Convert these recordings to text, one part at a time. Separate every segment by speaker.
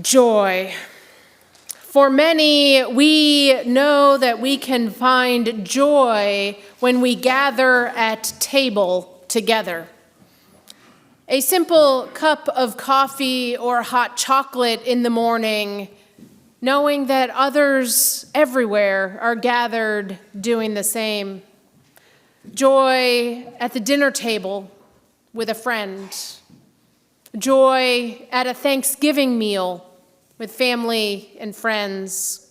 Speaker 1: Joy. For many, we know that we can find joy when we gather at table together. A simple cup of coffee or hot chocolate in the morning, knowing that others everywhere are gathered doing the same. Joy at the dinner table with a friend. Joy at a Thanksgiving meal with family and friends.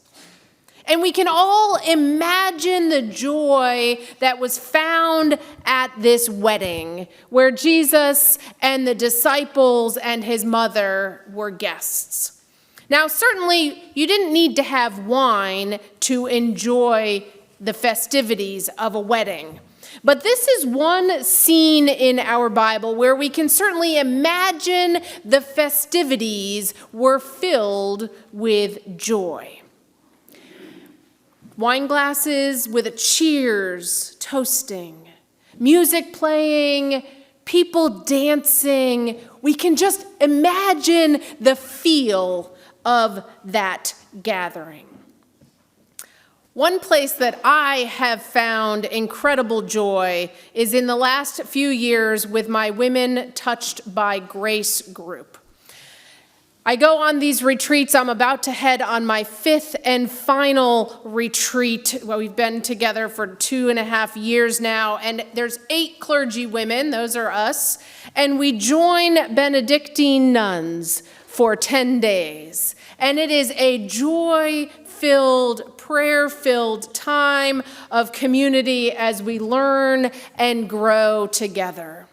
Speaker 1: And we can all imagine the joy that was found at this wedding, where Jesus and the disciples and his mother were guests. Now, certainly, you didn't need to have wine to enjoy the festivities of a wedding. But this is one scene in our Bible where we can certainly imagine the festivities were filled with joy. Wine glasses with a cheers, toasting, music playing, people dancing. We can just imagine the feel of that gathering. One place that I have found incredible joy is in the last few years with my Women Touched by Grace group. I go on these retreats. I'm about to head on my 5th and final retreat. Well, we've been together for 2.5 years now, and there's 8 clergy women, those are us, and we join Benedictine nuns for 10 days. And it is a joy-filled, prayer-filled time of community as we learn and grow together.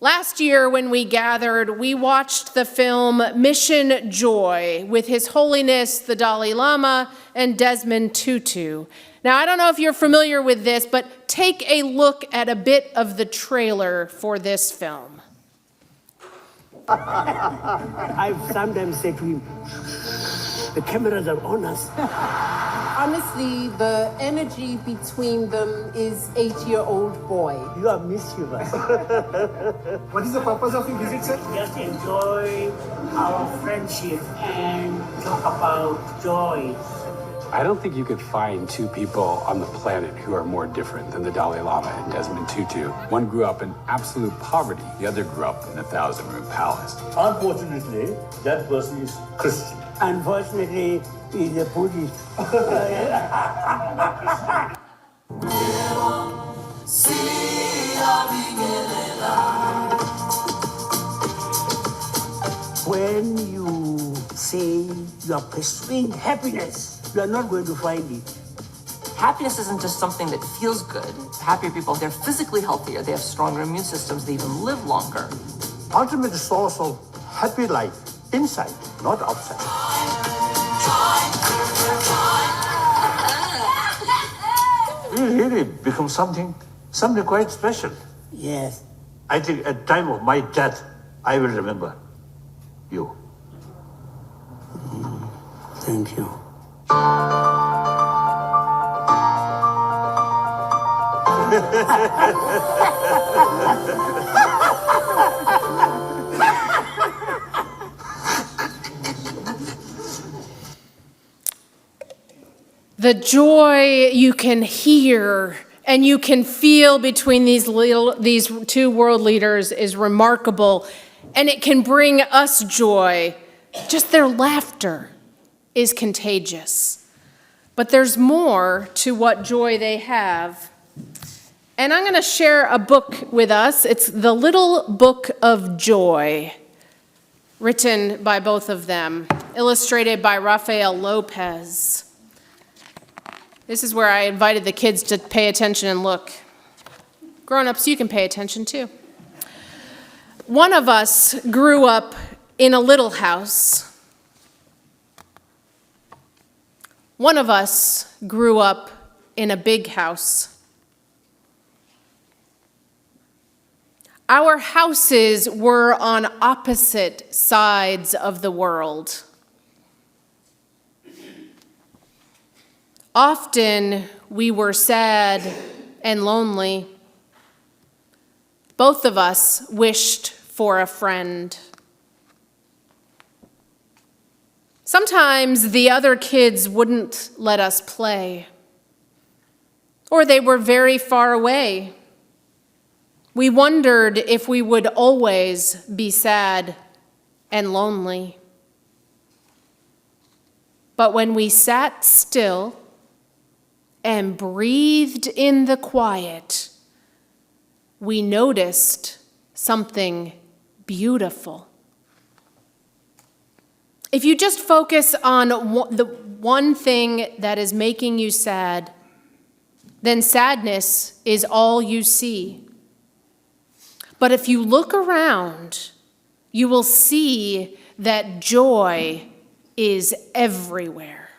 Speaker 1: Last year when we gathered, we watched the film Mission Joy with His Holiness the Dalai Lama and Desmond Tutu. Now, I don't know if you're familiar with this, but take a look at a bit of the trailer for this film.
Speaker 2: I've sometimes said to him, the cameras are on us.
Speaker 3: Honestly, the energy between them is 8-year-old boy.
Speaker 2: You are mischievous.
Speaker 4: What is the purpose of your visit, sir?
Speaker 2: Just enjoy our friendship and talk about joy.
Speaker 5: I don't think you could find 2 people on the planet who are more different than the Dalai Lama and Desmond Tutu. One grew up in absolute poverty. The other grew up in a 1,000-room palace.
Speaker 6: Unfortunately, that person is Christian.
Speaker 2: Unfortunately, he's a Buddhist. When you say you are pursuing happiness, you are not going to find it.
Speaker 7: Happiness isn't just something that feels good. Happier people, they're physically healthier, they have stronger immune systems, they even live longer.
Speaker 6: Ultimate source of happy life, inside, not outside. We really become something quite special.
Speaker 2: Yes.
Speaker 6: I think at the time of my death, I will remember you.
Speaker 2: Thank you.
Speaker 1: The joy you can hear and you can feel between these 2 world leaders is remarkable, and it can bring us joy. Just their laughter is contagious. But there's more to what joy they have. And I'm going to share a book with us. It's The Little Book of Joy, written by both of them, illustrated by Rafael Lopez. This is where I invited the kids to pay attention and look. Grown-ups, you can pay attention too. One of us grew up in a little house. One of us grew up in a big house. Our houses were on opposite sides of the world. Often we were sad and lonely. Both of us wished for a friend. Sometimes the other kids wouldn't let us play, or they were very far away. We wondered if we would always be sad and lonely. But when we sat still and breathed in the quiet, we noticed something beautiful. If you just focus on the one thing that is making you sad, then sadness is all you see. But if you look around, you will see that joy is everywhere.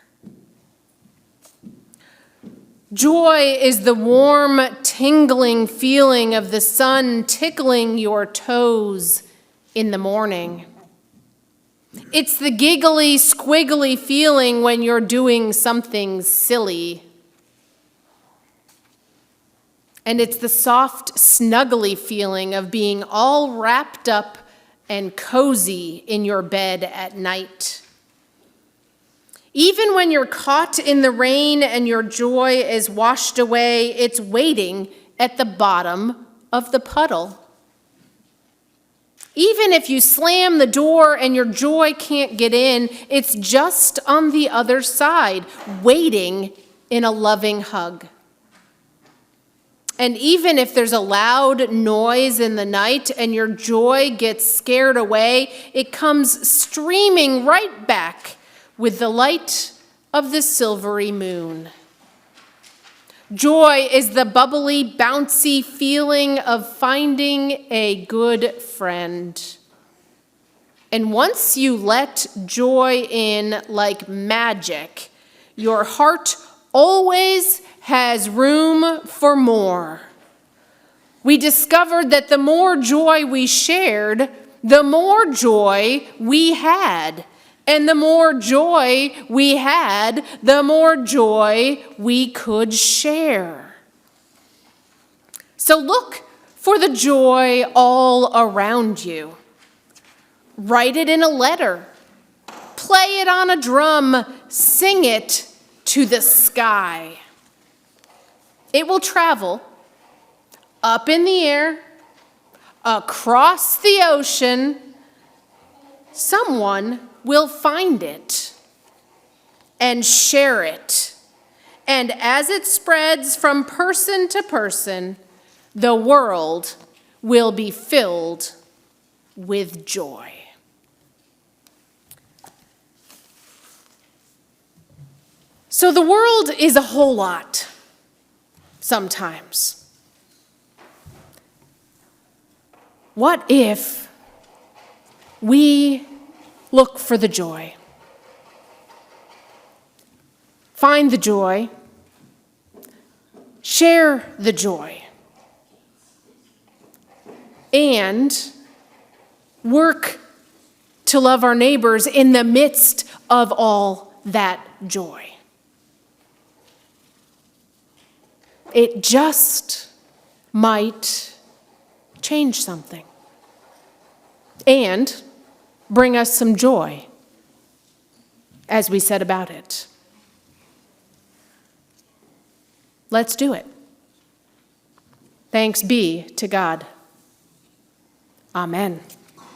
Speaker 1: Joy is the warm, tingling feeling of the sun tickling your toes in the morning. It's the giggly, squiggly feeling when you're doing something silly. And it's the soft, snuggly feeling of being all wrapped up and cozy in your bed at night. Even when you're caught in the rain and your joy is washed away, it's waiting at the bottom of the puddle. Even if you slam the door and your joy can't get in, it's just on the other side, waiting in a loving hug. And even if there's a loud noise in the night and your joy gets scared away, it comes streaming right back with the light of the silvery moon. Joy is the bubbly, bouncy feeling of finding a good friend. And once you let joy in like magic, your heart always has room for more. We discovered that the more joy we shared, the more joy we had. And the more joy we had, the more joy we could share. So look for the joy all around you. Write it in a letter. Play it on a drum. Sing it to the sky. It will travel up in the air, across the ocean. Someone will find it and share it. And as it spreads from person to person, the world will be filled with joy. So the world is a whole lot sometimes. What if we look for the joy? Find the joy. Share the joy. And work to love our neighbors in the midst of all that joy. It just might change something and bring us some joy as we set about it. Let's do it. Thanks be to God. Amen.